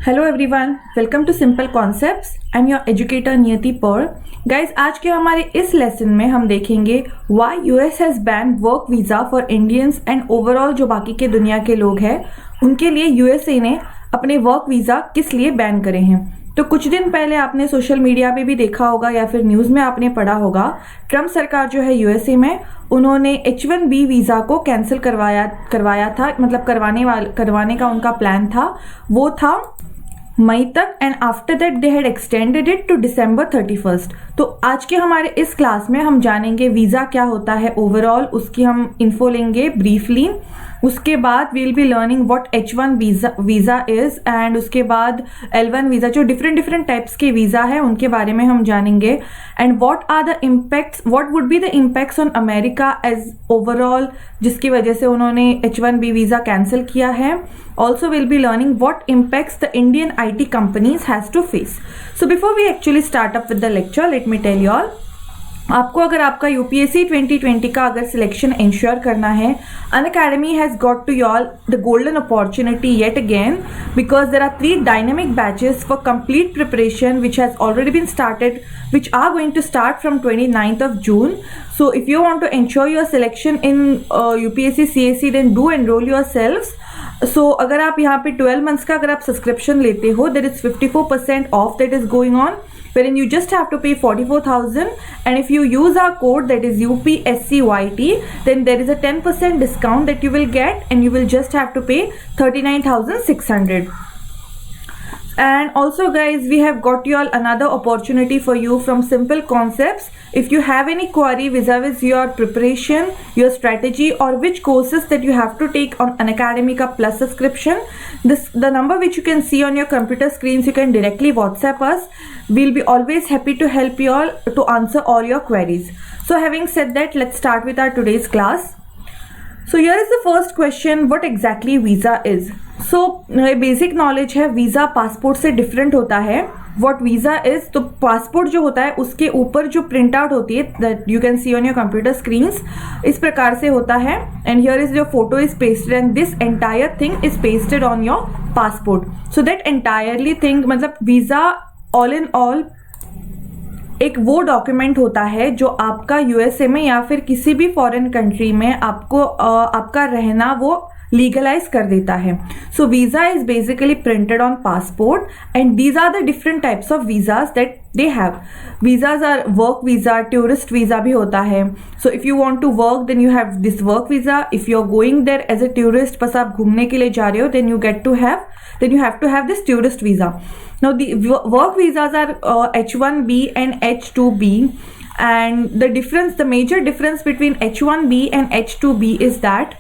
Hello everyone, welcome to simple concepts. I am your educator Niyati Paur. Guys, आज के हमारे इस लेसन में हम देखेंगे why US has ban work visa for Indians and overall जो बाकी के दुनिया के लोग हैं उनके लिए यूएसए ने अपने वर्क वीज़ा किस लिए बैन करे हैं। तो कुछ दिन पहले आपने सोशल मीडिया पे भी देखा होगा या फिर न्यूज़ में आपने पढ़ा होगा, ट्रम्प सरकार जो है यूएसए में उन्होंने H1B वीज़ा को कैंसिल करवाया था, मतलब करवाने का उनका प्लान था, वो था मई तक, and after that they had extended it to December 31st। तो आज के हमारे इस क्लास में हम जानेंगे वीज़ा क्या होता है ओवरऑल, उसकी हम इन्फो लेंगे ब्रीफली। उसके बाद we will be learning what H1 visa is, and उसके बाद L1 वीज़ा, जो डिफरेंट टाइप्स के वीज़ा है उनके बारे में हम जानेंगे। And what would be the impacts on America as overall, जिसकी वजह से उन्होंने H1B वीज़ा कैंसिल किया है। Also we'll be learning what impacts the Indian IT companies has to face. So before we actually start up with the lecture, let me tell you all, आपको अगर आपका UPSC 2020 का अगर selection ensure करना है, Unacademy has got to y'all the golden opportunity yet again, because there are 3 dynamic batches for complete preparation which has already been started, which are going to start from 29th of June. So if you want to ensure your selection in UPSC CAC, then do enroll yourselves. So अगर आप यहाँ पे 12 months का अगर आप subscription लेते हो, there is 54% off that is going on, wherein you just have to pay 44,000, and if you use our code that is UPSCYT, then there is a 10% discount that you will get, and you will just have to pay 39,600. And also guys, we have got you all another opportunity for you from Simple Concepts. If you have any query vis-a-vis your preparation, your strategy, or which courses that you have to take on Unacademy ka plus subscription, the number which you can see on your computer screens, you can directly WhatsApp us. We'll be always happy to help you all to answer all your queries. So having said that, let's start with our today's class. So here is the first question, what exactly visa is? So basic knowledge है, visa passport से different होता है। What visa is, तो passport जो होता है उसके ऊपर जो प्रिंट आउट होती है, that you can see on your computer screens, इस प्रकार से होता है। And here is your photo is pasted and this entire thing is pasted on your passport. So that entirely thing, मतलब वीज़ा ऑल इन ऑल एक वो document होता है जो आपका यूएसए में या फिर किसी भी फॉरेन कंट्री में आपको आपका रहना वो लीगलाइज कर देता है। So visa is basically printed on passport, and these are the different types of visas that they have. Visas are work visa, tourist visa भी होता है। So if you want to work then you have this work visa. If you are going there as a tourist, बस आप घूमने के लिए जा रहे हो, then you have to have this tourist visa. Now the work visas are H1B and H2B, and the major difference between H1B and H2B is that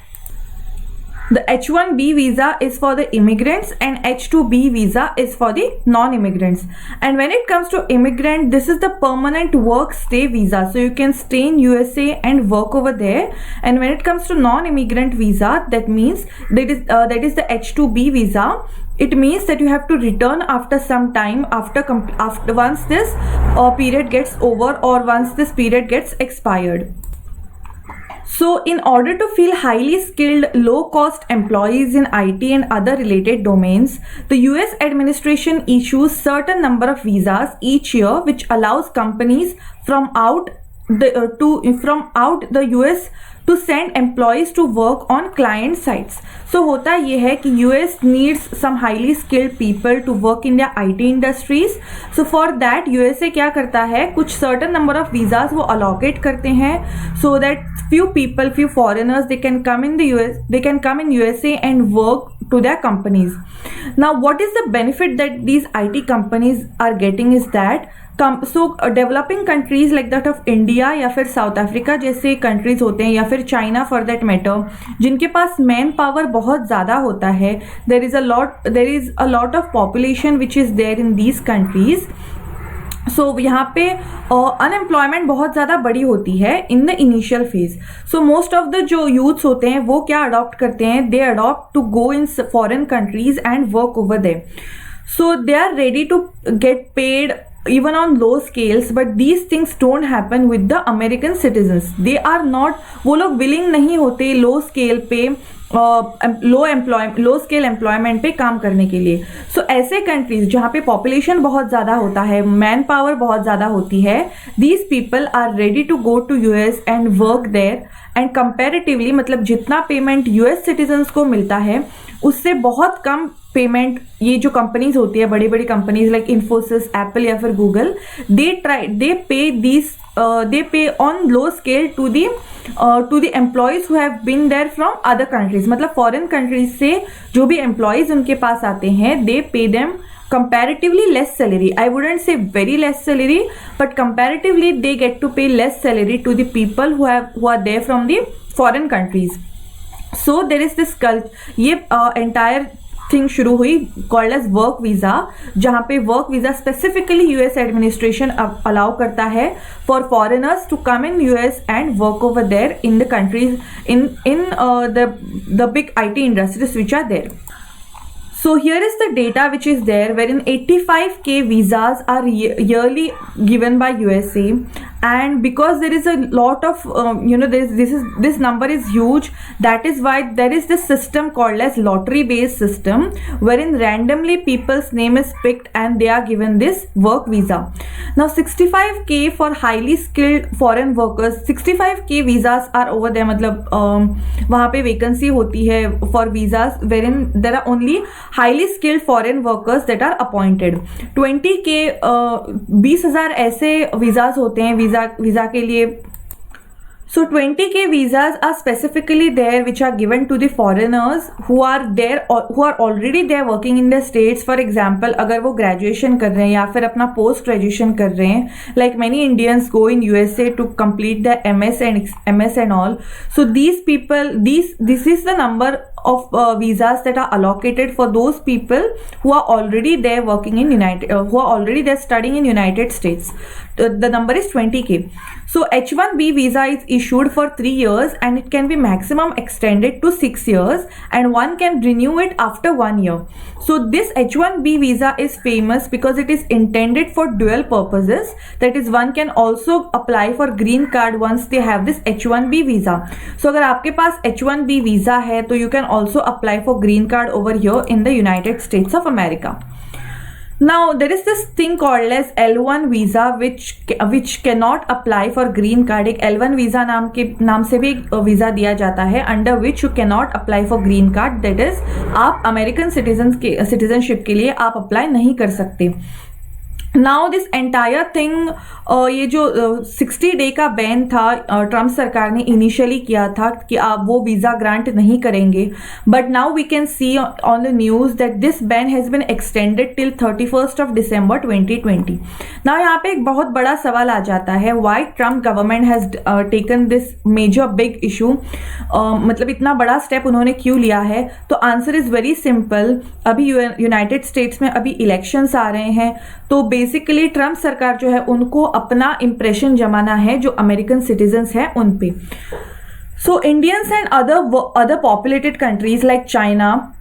the H1B visa is for the immigrants and H2B visa is for the non-immigrants. And when it comes to immigrant, this is the permanent work stay visa, so you can stay in USA and work over there. And when it comes to non-immigrant visa, that means that is the H2B visa. It means that you have to return after some time, after once this period gets over, or once this period gets expired. So in order to fill highly skilled, low-cost employees in IT and other related domains, the US administration issues certain number of visas each year, which allows companies from out the US to send employees to work on client sites. So होता ये है कि US needs some highly skilled people to work in their IT industries. So for that USA क्या करता है, कुछ certain number of visas वो allocate करते हैं, so that few foreigners they can come in USA and work to their companies. Now what is the benefit that these IT companies are getting is that developing countries like that of India या फिर south Africa जैसे countries होते हैं, या फिर China for that matter, जिनके पास man power बहुत ज़्यादा होता है, there is a lot of population which is there in these countries. So यहाँ पे अनएम्प्लॉयमेंट बहुत ज़्यादा बड़ी होती है in the initial phase. So most of the जो यूथ्स होते हैं वो क्या अडॉप्ट करते हैं, they adopt to go in foreign countries and work over there. So they are ready to get paid even on low scales, but these things don't happen with the American citizens. They are not, वो लोग willing नहीं होते low scale पे लो scale employment पे काम करने के लिए। सो ऐसे कंट्रीज जहाँ पे पॉपुलेशन बहुत ज़्यादा होता है, मैन पावर बहुत ज़्यादा होती है, these people are ready to go to US and work there and comparatively, मतलब जितना पेमेंट यूएस सिटीजन्स को मिलता है उससे बहुत कम पेमेंट ये जो कंपनीज होती है, बड़ी बड़ी कंपनीज लाइक इन्फोसिस, एप्पल या फिर Google, they pay on low scale to the employees who have been there from other countries। मतलब फॉरेन कंट्रीज से जो भी एम्प्लॉयज उनके पास आते हैं, they pay them comparatively less salary। I wouldn't say very less salary, but comparatively they get to pay less salary to the people who are there from the foreign countries। So there is this ये entire thing शुरू हुई called as work visa, जहां पे work visa specifically US administration allow करता है for foreigners to come in US and work over there in the countries in the big IT industries which are there। So here is the data which is there, wherein 85k visas are yearly given by USA, and because there is a lot of this number is huge, that is why there is this system called as lottery based system, wherein randomly people's name is picked and they are given this work visa। Now 65k for highly skilled foreign workers, 65k visas are over there, मतलब वहाँ पे vacancy होती है for visas wherein there are only highly skilled foreign workers that are appointed। 20k 20,000 ऐसे visas होते हैं visa के लिए। So 20k visas are specifically there which are given to the foreigners who are there or who are already there working in the states। For example, अगर वो graduation कर रहे हैं या फिर अपना post graduation कर रहे हैं, like many Indians go in USA to complete their MS and all। So these people, this is the number of visas that are allocated for those people who are already there working in who are already there studying in United States। The number is 20k। So H1B visa is issued for 3 years and it can be maximum extended to 6 years, and one can renew it after 1 year। So this H1B visa is famous because it is intended for dual purposes, that is one can also apply for green card once they have this H1B visa। So अगर आपके पास H1B visa है तो you can also apply for green card over here in the United States of America। Now there is this thing called as L1 visa which cannot apply for green card। एक L1 visa नाम से भी एक visa दिया जाता है under which you cannot apply for green card, that is आप American citizenship के लिए आप अप्लाई नहीं कर सकते। नाउ दिस एंटायर थिंग, ये जो 60 डे का बैन था ट्रम्प सरकार ने इनिशियली किया था कि आप वो वीज़ा ग्रांट नहीं करेंगे, but now we can see on the news that this ban has been extended till 31st of December 2020। Now यहाँ पे एक बहुत बड़ा सवाल आ जाता है, why Trump government has taken this major big issue, मतलब इतना बड़ा स्टेप उन्होंने क्यों लिया है? तो आंसर इज़ वेरी सिंपल। अभी यूनाइटेड स्टेट्स में अभी इलेक्शंस आ रहे हैं, तो बेसिकली ट्रम्प सरकार जो है उनको अपना इंप्रेशन जमाना है जो अमेरिकन सिटीजन्स हैं उन पे। So Indians and other populated countries like China,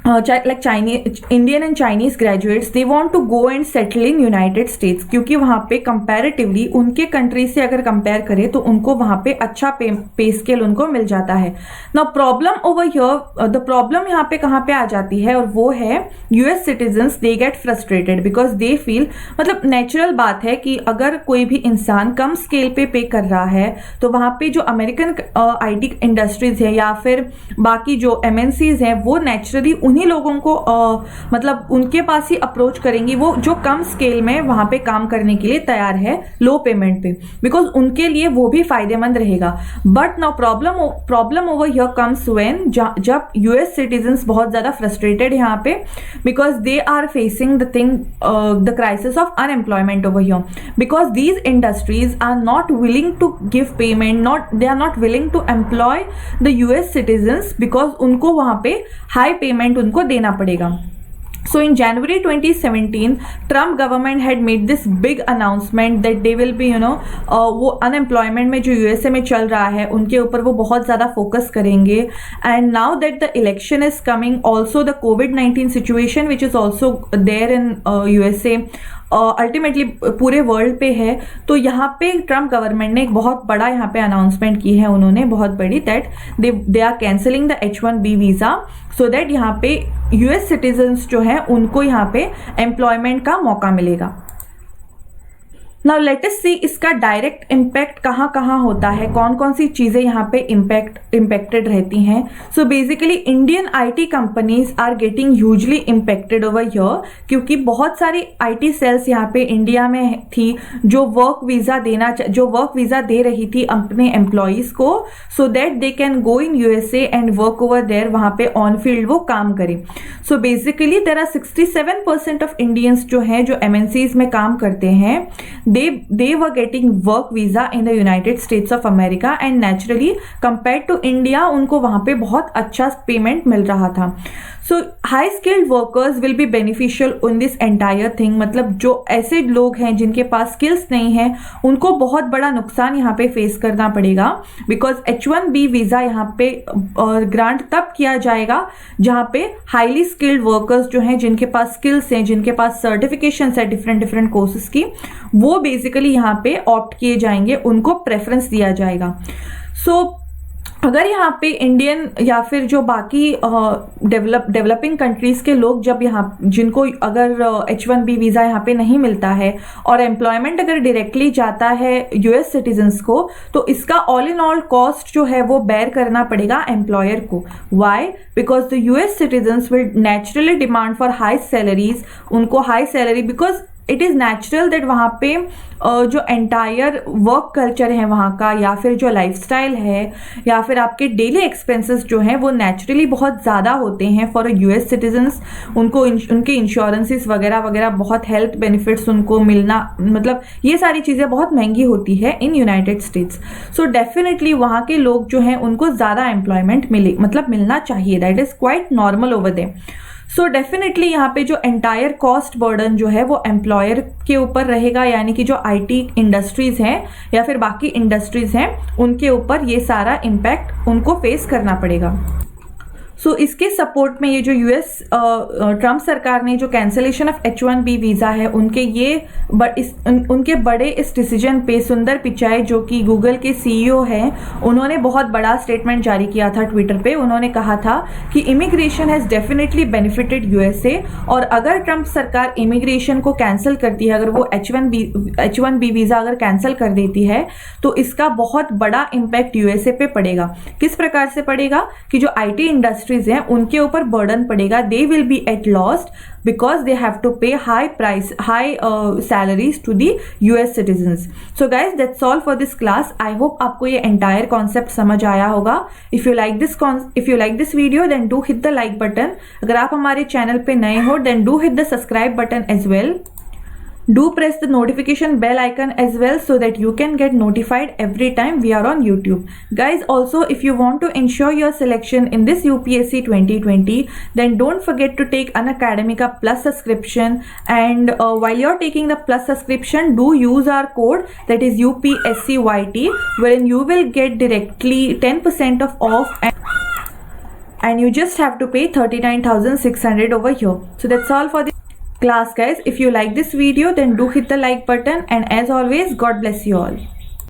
Indian and Chinese graduates, they want to go and settle in United States, क्योंकि वहाँ पे comparatively उनके कंट्री से अगर कंपेयर करें तो उनको वहाँ पे अच्छा पे स्केल उनको मिल जाता है। Now problem over here, the problem यहाँ पे कहाँ पे आ जाती है, और वो है US citizens they get frustrated because they feel, मतलब नेचुरल बात है कि अगर कोई भी इंसान कम स्केल पे कर रहा है तो वहाँ पे जो अमेरिकन IT इंडस्ट्रीज है या फिर बाकी जो MNCs हैं वो नेचुरली उन्हीं लोगों को मतलब उनके पास ही अप्रोच करेंगी वो जो कम स्केल में वहां पे काम करने के लिए तैयार है लो पेमेंट पे, बिकॉज उनके लिए वो भी फायदेमंद रहेगा। But now problem over here comes when जब यूएस सिटीजन्स बहुत ज्यादा फ्रस्ट्रेटेड यहाँ पे, because they are facing the crisis of unemployment over here, because these industries are not willing to give payment, they are not willing to employ the US citizens, because उनको वहां पे high payment उनको देना पड़ेगा। So in January 2017, Trump government had made this big announcement that they will be, वो unemployment में जो USA में चल रहा है उनके ऊपर वो बहुत ज़्यादा फोकस करेंगे। And now that the election is coming, also the COVID-19 situation which is also there in USA, ultimately पूरे वर्ल्ड पे है। तो यहाँ पे ट्रम्प गवर्नमेंट ने एक बहुत बड़ा यहाँ पे अनाउंसमेंट की है उन्होंने, बहुत बड़ी, that they are cancelling the H1B visa so that यहाँ पे US सिटीजन्स जो हैं उनको यहाँ पे एम्प्लॉयमेंट का मौका मिलेगा। नाउ लेट अस सी इसका डायरेक्ट इम्पैक्ट कहाँ कहाँ होता है, कौन कौन सी चीज़ें यहाँ पे इम्पैक्टेड रहती हैं। So basically Indian IT companies are getting hugely impacted over here, क्योंकि बहुत सारी IT सेल्स यहाँ पे इंडिया में थी जो वर्क वीज़ा दे रही थी अपने एम्प्लॉयज़ को, so that they can go in USA and work over there, वहाँ पे ऑन फील्ड वो काम करें। So basically there are 67% of Indians जो हैं जो MNCs में काम करते हैं, they were getting work visa in the United States of America and naturally compared to India उनको वहाँ पे बहुत अच्छा पेमेंट मिल रहा था। So high skilled workers will be beneficial in this entire thing, मतलब जो ऐसे लोग हैं जिनके पास स्किल्स नहीं है उनको बहुत बड़ा नुकसान यहाँ पे फेस करना पड़ेगा, बिकॉज H1B वीज़ा यहाँ पे ग्रांट तब किया जाएगा जहाँ पे हाईली स्किल्ड वर्कर्स जो हैं, जिनके पास स्किल्स हैं, जिनके पास सर्टिफिकेशन है डिफरेंट कोर्सेज की, वो बेसिकली यहाँ पे ऑप्ट किए जाएंगे, उनको प्रेफरेंस दिया जाएगा। सो अगर यहाँ पे इंडियन या फिर जो बाकी डेवलपिंग कंट्रीज़ के लोग जब जिनको अगर H1B वीज़ा यहाँ पे नहीं मिलता है और एम्प्लॉयमेंट अगर डायरेक्टली जाता है US सिटीजन्स को, तो इसका ऑल इन ऑल कॉस्ट जो है वो बेयर करना पड़ेगा एम्प्लॉयर को। Why? Because the US citizens will naturally demand for high salaries, उनको high salary, because it is natural that वहाँ पे जो एंटायर वर्क कल्चर है वहाँ का, या फिर जो लाइफस्टाइल है, या फिर आपके डेली एक्सपेंसेस जो हैं वो नेचुरली बहुत ज़्यादा होते हैं फॉर US सिटीजन्स। उनको उनके इंश्योरेंसेस वगैरह वगैरह, बहुत हेल्थ बेनिफिट्स उनको मिलना, मतलब ये सारी चीज़ें बहुत महंगी होती है in United states. So definitely वहाँ के लोग जो हैं उनको ज़्यादा एम्प्लॉयमेंट मिलना चाहिए, that is quite normal over there. So definitely यहाँ पे जो एंटायर कॉस्ट बर्डन जो है वो एम्प्लॉयर के ऊपर रहेगा, यानी कि जो IT इंडस्ट्रीज़ हैं या फिर बाकी इंडस्ट्रीज़ हैं उनके ऊपर ये सारा इम्पैक्ट उनको फेस करना पड़ेगा। सो इसके सपोर्ट में ये जो US ट्रम्प सरकार ने जो कैंसलेशन ऑफ H1B वीज़ा है उनके बड़े इस डिसीजन पे सुंदर पिचाई जो कि गूगल के CEO हैं, उन्होंने बहुत बड़ा स्टेटमेंट जारी किया था ट्विटर पे। उन्होंने कहा था कि immigration has definitely benefited USA, और अगर ट्रम्प सरकार इमिग्रेशन को कैंसिल करती है, अगर वो H1B वीज़ा अगर कैंसिल कर देती है, तो इसका बहुत बड़ा इम्पैक्ट USA पे पड़ेगा। किस प्रकार से पड़ेगा कि जो IT इंडस्ट्रीज हैं उनके ऊपर बर्डन पड़ेगा, they will be at lost because they have to pay high salaries to the US citizens. So guys that's all for this class. I hope आपको ये एंटायर कॉन्सेप्ट समझ आया होगा। If you like this video then do hit the like button. अगर आप हमारे channel पे नए हो then do hit the subscribe button as well. Do press the notification bell icon as well so that you can get notified every time we are on YouTube. Guys, also if you want to ensure your selection in this UPSC 2020, then don't forget to take an Academica Plus subscription, and while you're taking the Plus subscription, do use our code that is UPSCYT, wherein you will get directly 10% off and you just have to pay 39,600 over here. So that's all for this class, guys. If you like this video then do hit the like button, and as always, God bless you all.